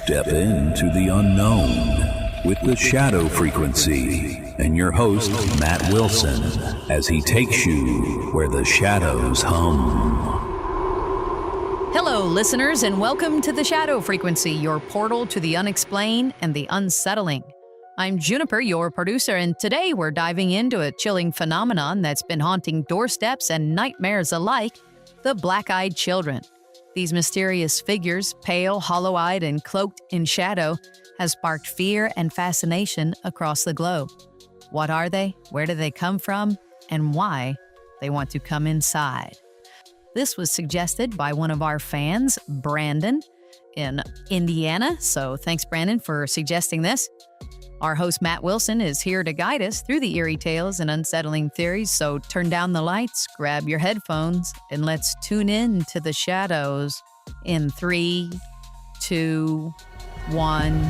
Step into the unknown with the shadow frequency and your host, Matt Wilson, as he takes you where the shadows hum. Hello, listeners, and welcome to the Shadow Frequency, your portal to the unexplained and the unsettling. I'm Juniper, your producer, and today we're diving into a chilling phenomenon that's been haunting doorsteps and nightmares alike, the black-eyed children. These mysterious figures, pale, hollow-eyed, and cloaked in shadow, has sparked fear and fascination across the globe. What are they? Where do they come from? And why they want to come inside? This was suggested by one of our fans, Brandon, in Indiana. So thanks, Brandon, for suggesting this. Our host, Matt Wilson, is here to guide us through the eerie tales and unsettling theories. So turn down the lights, grab your headphones, and let's tune in to the shadows in 3, 2, 1.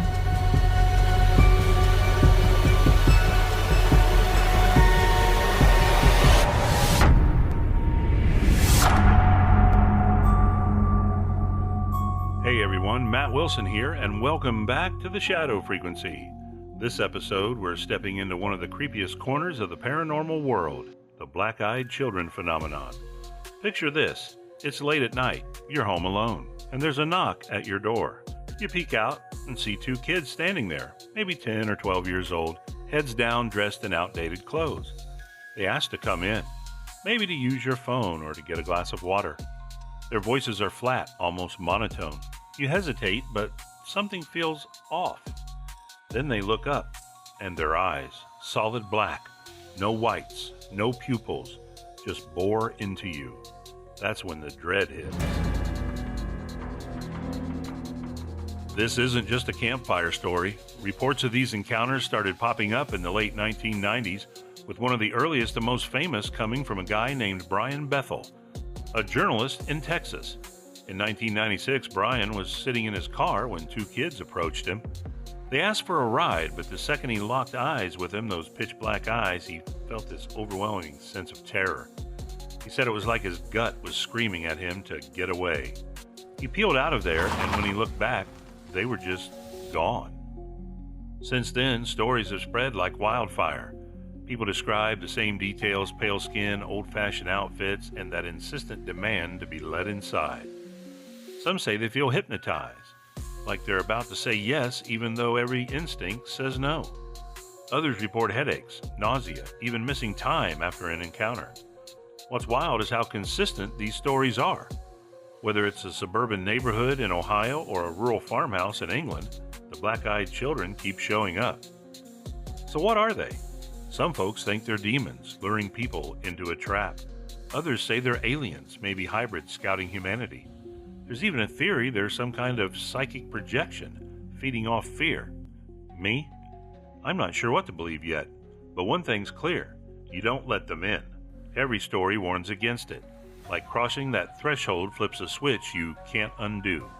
Hey everyone, Matt Wilson here, and welcome back to the Shadow Frequency. This episode, we're stepping into one of the creepiest corners of the paranormal world, the black-eyed children phenomenon. Picture this. It's late at night, you're home alone, and there's a knock at your door. You peek out and see two kids standing there, maybe 10 or 12 years old, heads down, dressed in outdated clothes. They ask to come in, maybe to use your phone or to get a glass of water. Their voices are flat, almost monotone. You hesitate, but something feels off. Then they look up, and their eyes, solid black, no whites, no pupils, just bore into you. That's when the dread hits. This isn't just a campfire story. Reports of these encounters started popping up in the late 1990s, with one of the earliest and most famous coming from a guy named Brian Bethel, a journalist in Texas. In 1996, Brian was sitting in his car when two kids approached him. They asked for a ride, but the second he locked eyes with him, those pitch-black eyes, he felt this overwhelming sense of terror. He said it was like his gut was screaming at him to get away. He peeled out of there, and when he looked back, they were just gone. Since then, stories have spread like wildfire. People describe the same details: pale skin, old-fashioned outfits, and that insistent demand to be let inside. Some say they feel hypnotized, like they're about to say yes even though every instinct says no. Others report headaches, nausea, even missing time after an encounter. What's wild is how consistent these stories are. Whether it's a suburban neighborhood in Ohio or a rural farmhouse in England, the black-eyed children keep showing up. So what are they? Some folks think they're demons, luring people into a trap. Others say they're aliens, maybe hybrids scouting humanity. There's even a theory they're some kind of psychic projection, feeding off fear. Me? I'm not sure what to believe yet, but one thing's clear: you don't let them in. Every story warns against it. Like crossing that threshold flips a switch you can't undo.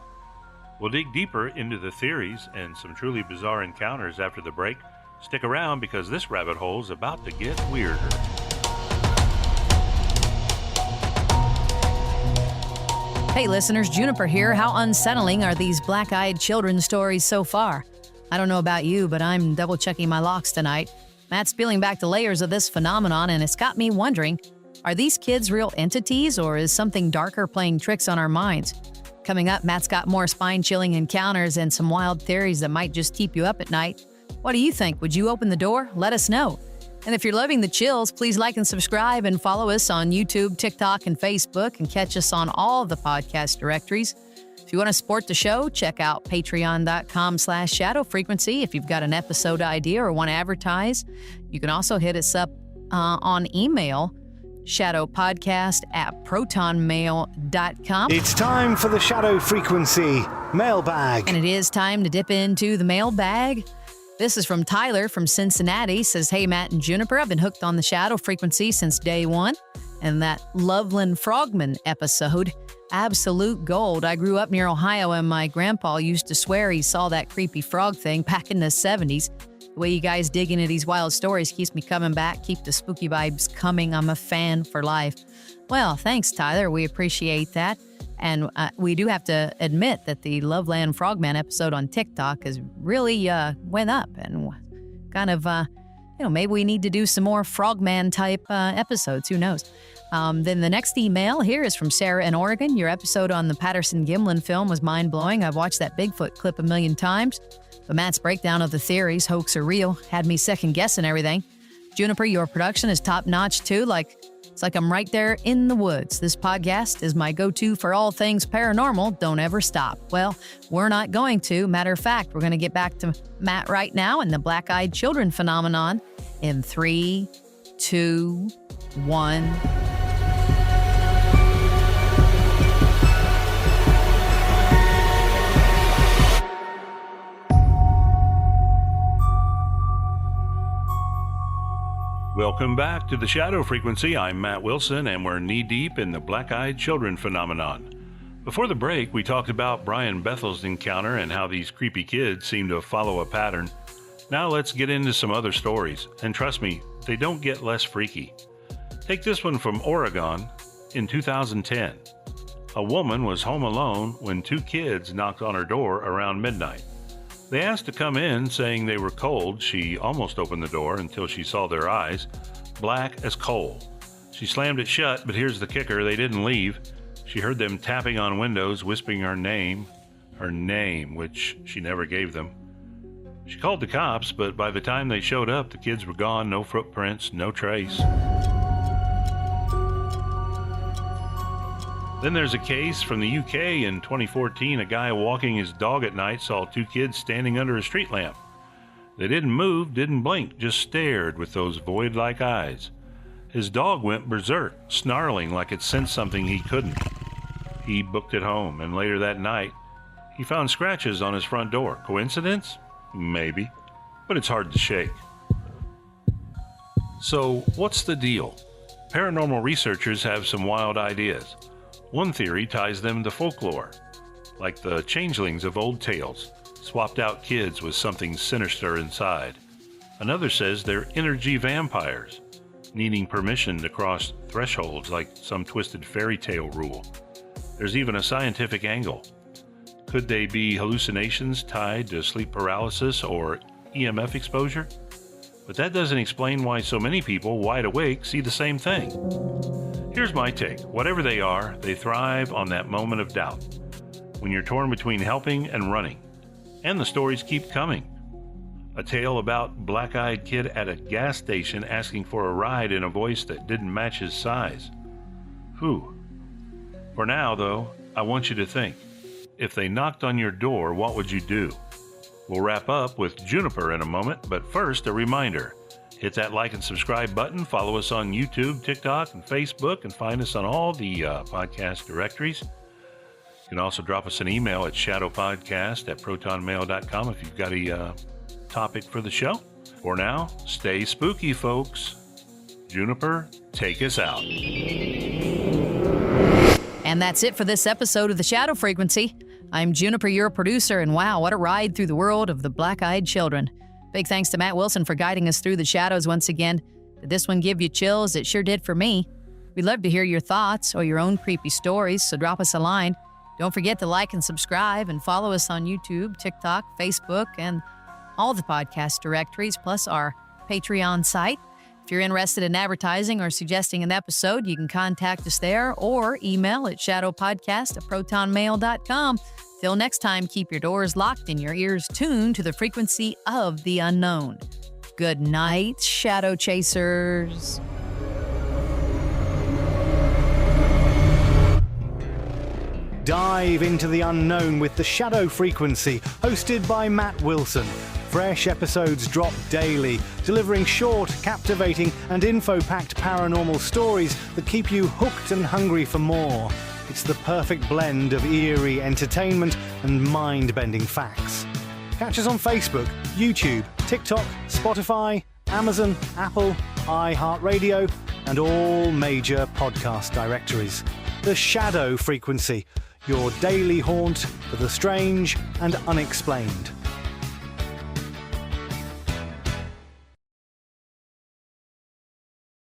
We'll dig deeper into the theories and some truly bizarre encounters after the break. Stick around, because this rabbit hole's about to get weirder. Hey listeners, Juniper here. How unsettling are these black-eyed children stories so far? I don't know about you, but I'm double-checking my locks tonight. Matt's peeling back the layers of this phenomenon, and it's got me wondering, are these kids real entities, or is something darker playing tricks on our minds? Coming up, Matt's got more spine-chilling encounters and some wild theories that might just keep you up at night. What do you think? Would you open the door? Let us know. And if you're loving the chills, please like and subscribe and follow us on YouTube, TikTok, and Facebook, and catch us on all of the podcast directories. If you want to support the show, check out patreon.com/shadow frequency. If you've got an episode idea or want to advertise, you can also hit us up on email, shadowpodcast@protonmail.com. It's time for the Shadow Frequency mailbag. And it is time to dip into the mailbag. This is from Tyler from Cincinnati. Says, hey, Matt and Juniper, I've been hooked on the Shadow Frequency since day one. And that Loveland Frogman episode, absolute gold. I grew up near Ohio, and my grandpa used to swear he saw that creepy frog thing back in the 70s. The way you guys dig into these wild stories keeps me coming back. Keep the spooky vibes coming. I'm a fan for life. Well, thanks, Tyler. We appreciate that. And we do have to admit that the Loveland Frogman episode on TikTok has really went up, and kind of, maybe we need to do some more Frogman type episodes. Who knows? Then the next email here is from Sarah in Oregon. Your episode on the Patterson-Gimlin film was mind-blowing. I've watched that Bigfoot clip a million times, but Matt's breakdown of the theories, hoax or real, had me second-guessing everything. Juniper, your production is top-notch too. It's like I'm right there in the woods. This podcast is my go-to for all things paranormal. Don't ever stop. Well, we're not going to. Matter of fact, we're going to get back to Matt right now and the black-eyed children phenomenon in 3, 2, 1. Welcome back to the Shadow Frequency. I'm Matt Wilson, and we're knee-deep in the black-eyed children phenomenon. Before the break, we talked about Brian Bethel's encounter and how these creepy kids seem to follow a pattern. Now let's get into some other stories, and trust me, they don't get less freaky. Take this one from Oregon in 2010. A woman was home alone when 2 kids knocked on her door around midnight. They asked to come in, saying they were cold. She almost opened the door until she saw their eyes, black as coal. She slammed it shut, but here's the kicker, they didn't leave. She heard them tapping on windows, whispering her name, which she never gave them. She called the cops, but by the time they showed up, the kids were gone, no footprints, no trace. Then there's a case from the UK in 2014. A guy walking his dog at night saw 2 kids standing under a street lamp. They didn't move, didn't blink, just stared with those void-like eyes. His dog went berserk, snarling like it sensed something he couldn't. He booked it home, and later that night, he found scratches on his front door. Coincidence? Maybe, but it's hard to shake. So, what's the deal? Paranormal researchers have some wild ideas. One theory ties them to folklore, like the changelings of old tales, swapped out kids with something sinister inside. Another says they're energy vampires, needing permission to cross thresholds like some twisted fairy tale rule. There's even a scientific angle. Could they be hallucinations tied to sleep paralysis or EMF exposure? But that doesn't explain why so many people wide awake see the same thing. Here's my take. Whatever they are, they thrive on that moment of doubt, when you're torn between helping and running. And the stories keep coming. A tale about black-eyed kid at a gas station asking for a ride in a voice that didn't match his size. Whew. For now, though, I want you to think. If they knocked on your door, what would you do? We'll wrap up with Juniper in a moment, but first, a reminder. Hit that like and subscribe button. Follow us on YouTube, TikTok, and Facebook, and find us on all the podcast directories. You can also drop us an email at shadowpodcast@protonmail.com if you've got a topic for the show. For now, stay spooky, folks. Juniper, take us out. And that's it for this episode of The Shadow Frequency. I'm Juniper, your producer, and wow, what a ride through the world of the black-eyed children. Big thanks to Matt Wilson for guiding us through the shadows once again. Did this one give you chills? It sure did for me. We'd love to hear your thoughts or your own creepy stories, so drop us a line. Don't forget to like and subscribe and follow us on YouTube, TikTok, Facebook, and all the podcast directories, plus our Patreon site. If you're interested in advertising or suggesting an episode, you can contact us there or email at shadowpodcast@protonmail.com. Till next time, keep your doors locked and your ears tuned to the frequency of the unknown. Good night, shadow chasers. Dive into the unknown with the Shadow Frequency, hosted by Matt Wilson. Fresh episodes drop daily, delivering short, captivating, and info-packed paranormal stories that keep you hooked and hungry for more. It's the perfect blend of eerie entertainment and mind-bending facts. Catch us on Facebook, YouTube, TikTok, Spotify, Amazon, Apple, iHeartRadio, and all major podcast directories. The Shadow Frequency, your daily haunt for the strange and unexplained.